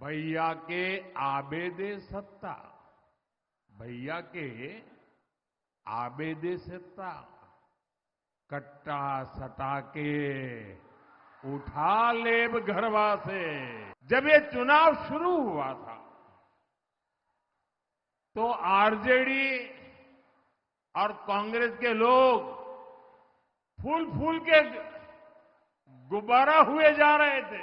भैया के आबेदे सत्ता, भैया के आबेदे सत्ता, कट्टा सटा के उठा लेब घरवा से। जब ये चुनाव शुरू हुआ था तो आरजेडी और कांग्रेस के लोग फूल फूल के गुब्बारा हुए जा रहे थे।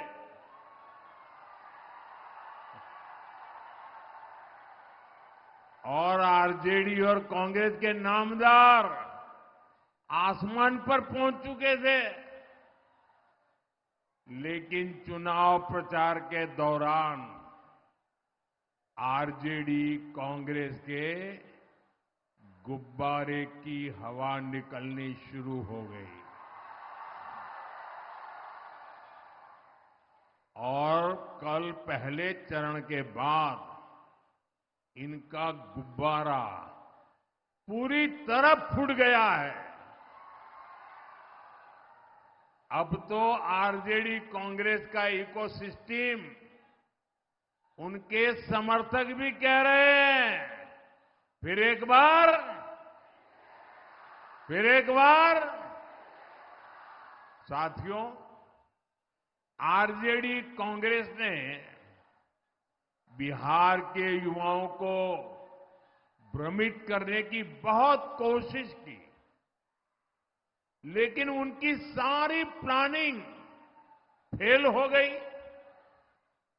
और आरजेडी और कांग्रेस के नामदार आसमान पर पहुंच चुके थे। लेकिन चुनाव प्रचार के दौरान आरजेडी कांग्रेस के गुब्बारे की हवा निकलनी शुरू हो गई और कल पहले चरण के बाद इनका गुब्बारा पूरी तरह फूट गया है। अब तो आरजेडी कांग्रेस का इकोसिस्टम, उनके समर्थक भी कह रहे हैं फिर एक बार। साथियों, आरजेडी कांग्रेस ने बिहार के युवाओं को भ्रमित करने की बहुत कोशिश की, लेकिन उनकी सारी प्लानिंग फेल हो गई।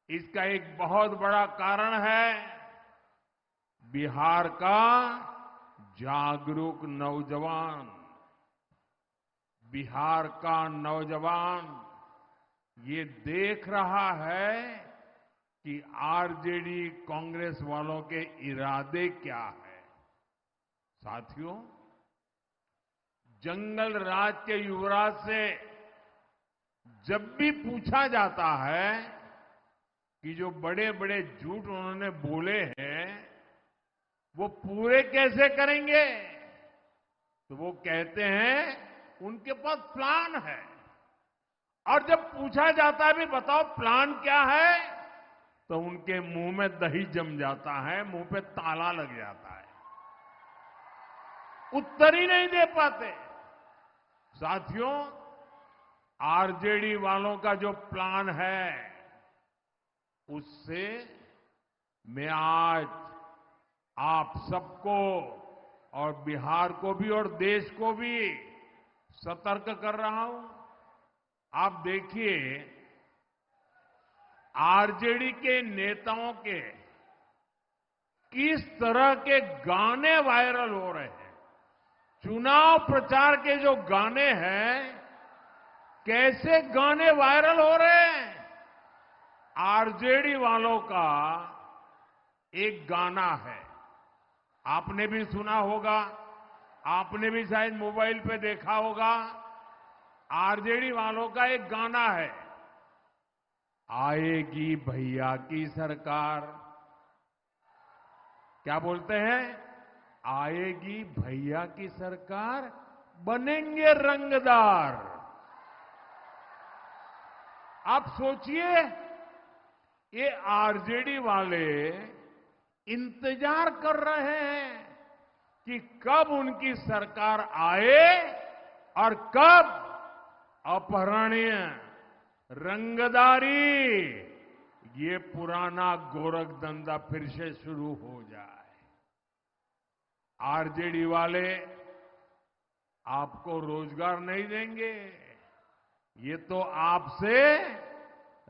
इसका एक बहुत बड़ा कारण है बिहार का जागरूक नौजवान। बिहार का नौजवान ये देख रहा है कि आरजेडी कांग्रेस वालों के इरादे क्या है। साथियों, जंगल राज के युवराज से जब भी पूछा जाता है कि जो बड़े बड़े झूठ उन्होंने बोले हैं वो पूरे कैसे करेंगे, तो वो कहते हैं उनके पास प्लान है। और जब पूछा जाता है भी बताओ प्लान क्या है, तो उनके मुंह में दही जम जाता है, मुंह पे ताला लग जाता है, उत्तर ही नहीं दे पाते। साथियों, आरजेडी वालों का जो प्लान है उससे मैं आज आप सबको और बिहार को भी और देश को भी सतर्क कर रहा हूं। आप देखिए, आरजेडी के नेताओं के किस तरह के गाने वायरल हो रहे हैं। चुनाव प्रचार के जो गाने हैं, कैसे गाने वायरल हो रहे हैं। आरजेडी वालों का एक गाना है, आपने भी सुना होगा, आपने भी शायद मोबाइल पे देखा होगा। आरजेडी वालों का एक गाना है, आएगी भैया की सरकार। क्या बोलते हैं? आएगी भैया की सरकार, बनेंगे रंगदार। आप सोचिए, ये आरजेडी वाले इंतजार कर रहे हैं कि कब उनकी सरकार आए और कब अपहरणीय, रंगदारी, ये पुराना गोरख धंधा फिर से शुरू हो जाए। आरजेडी वाले आपको रोजगार नहीं देंगे, ये तो आपसे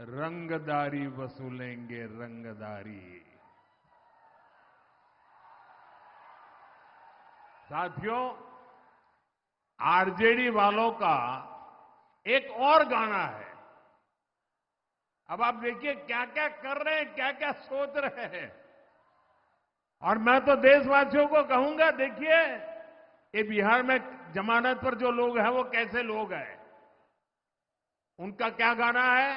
रंगदारी वसूलेंगे, रंगदारी। साथियों, आरजेडी वालों का एक और गाना है। अब आप देखिए क्या क्या कर रहे हैं, क्या क्या सोच रहे हैं। और मैं तो देशवासियों को कहूंगा, देखिए ये बिहार में जमानत पर जो लोग हैं वो कैसे लोग हैं। उनका क्या गाना है?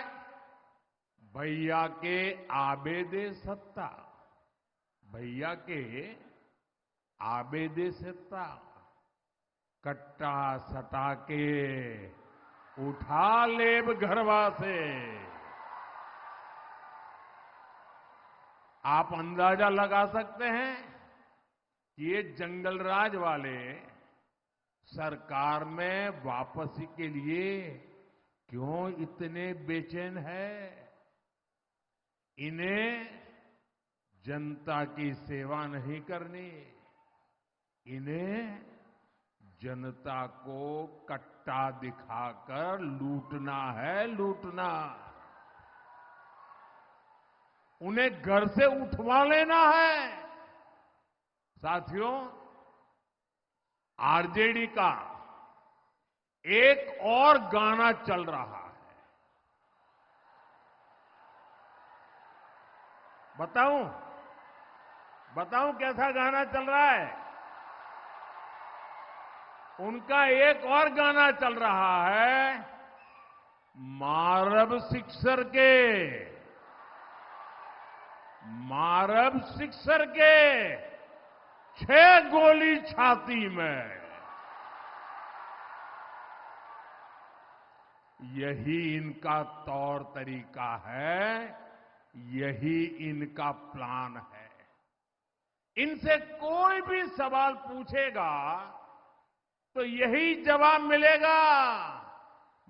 भैया के आबेदे सत्ता, भैया के आबेदे सत्ता, कट्टा सटा के उठा लेब घरवा से। आप अंदाजा लगा सकते हैं कि ये जंगलराज वाले सरकार में वापसी के लिए क्यों इतने बेचैन है। इन्हें जनता की सेवा नहीं करनी, इन्हें जनता को कट्टा दिखाकर लूटना है, लूटना। उन्हें घर से उठवा लेना है। साथियों, आरजेडी का एक और गाना चल रहा है। बताऊं कैसा गाना चल रहा है? उनका एक और गाना चल रहा है, मारब सिक्सर के 6 गोली छाती में। यही इनका तौर तरीका है, यही इनका प्लान है। इनसे कोई भी सवाल पूछेगा तो यही जवाब मिलेगा,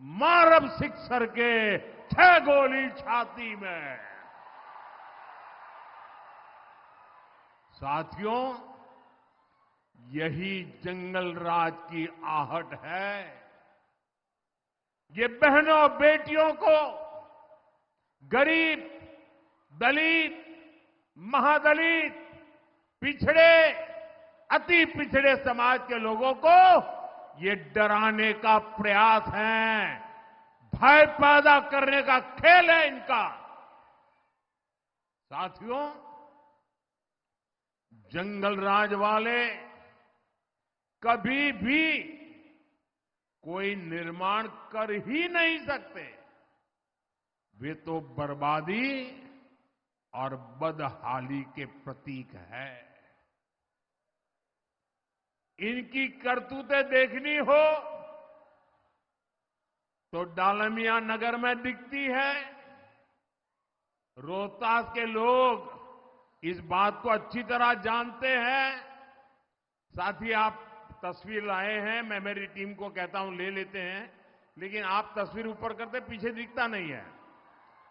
मारब सिक्सर के 6 गोली छाती में। साथियों, यही जंगल राज की आहट है। ये बहनों बेटियों को, गरीब, दलित, महादलित, पिछड़े, अति पिछड़े समाज के लोगों को ये डराने का प्रयास है, भय पैदा करने का खेल है इनका। साथियों, जंगल राज वाले कभी भी कोई निर्माण कर ही नहीं सकते। वे तो बर्बादी और बदहाली के प्रतीक है। इनकी करतूतें देखनी हो तो डालमिया नगर में दिखती है। रोहतास के लोग इस बात को अच्छी तरह जानते हैं। साथ ही आप तस्वीर लाए हैं, मैं मेरी टीम को कहता हूं ले लेते हैं, लेकिन आप तस्वीर ऊपर करते पीछे दिखता नहीं है।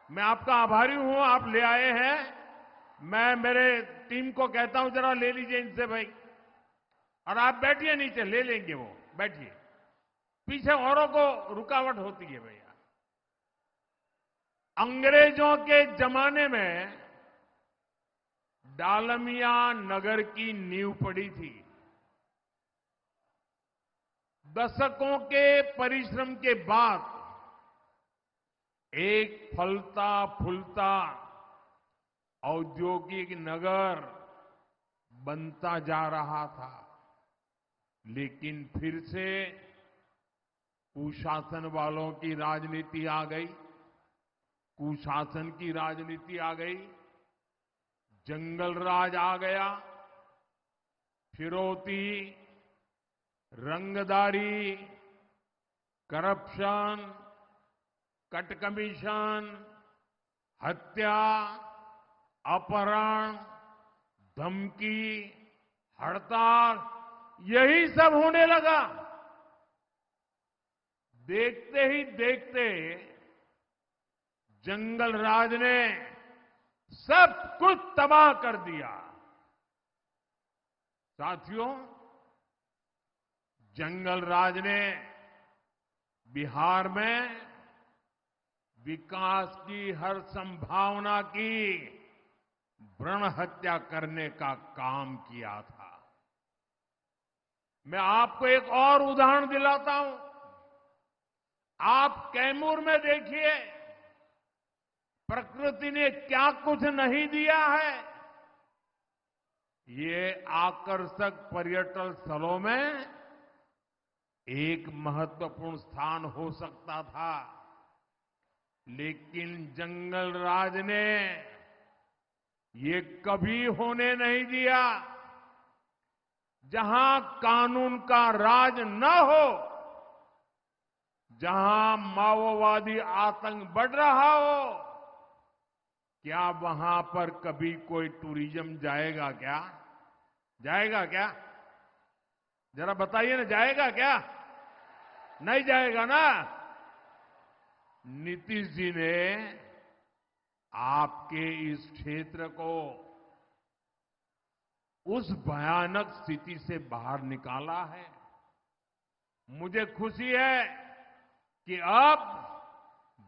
मैं आपका आभारी हूं, आप ले आए हैं। मैं मेरे टीम को कहता हूं जरा ले लीजिए इनसे भाई, और आप बैठिए नीचे, ले लेंगे वो, बैठिए। पीछे औरों को रुकावट होती है भैया। अंग्रेजों के जमाने में डालमिया नगर की नींव पड़ी थी। दशकों के परिश्रम के बाद एक फलता फूलता औद्योगिक नगर बनता जा रहा था। लेकिन फिर से कुशासन वालों की राजनीति आ गई, कुशासन की राजनीति आ गई, जंगल राज आ गया, फिरौती, रंगदारी, करप्शन, कट कमीशन, हत्या, अपहरण, धमकी, हड़ताल, यही सब होने लगा। देखते ही देखते जंगल राज ने सब कुछ तबाह कर दिया। साथियों, जंगल राज ने बिहार में विकास की हर संभावना की भ्रूण हत्या करने का काम किया था। मैं आपको एक और उदाहरण दिलाता हूं। आप कैमूर में देखिए, प्रकृति ने क्या कुछ नहीं दिया है। ये आकर्षक पर्यटन स्थलों में एक महत्वपूर्ण स्थान हो सकता था, लेकिन जंगल राज ने ये कभी होने नहीं दिया। जहां कानून का राज न हो, जहां माओवादी आतंक बढ़ रहा हो, क्या वहां पर कभी कोई टूरिज्म जाएगा क्या? जाएगा क्या? जरा बताइए ना, जाएगा क्या? नहीं जाएगा ना। नीतीश जी ने आपके इस क्षेत्र को उस भयानक स्थिति से बाहर निकाला है। मुझे खुशी है कि अब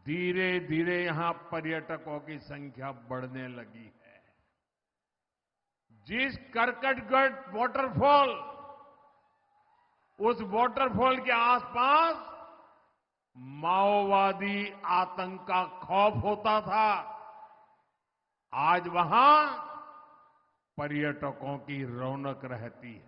धीरे धीरे यहां पर्यटकों की संख्या बढ़ने लगी है। जिस करकटगढ़ वाटरफॉल, उस वाटरफॉल के आसपास माओवादी आतंक का खौफ होता था, आज वहां पर्यटकों की रौनक रहती है।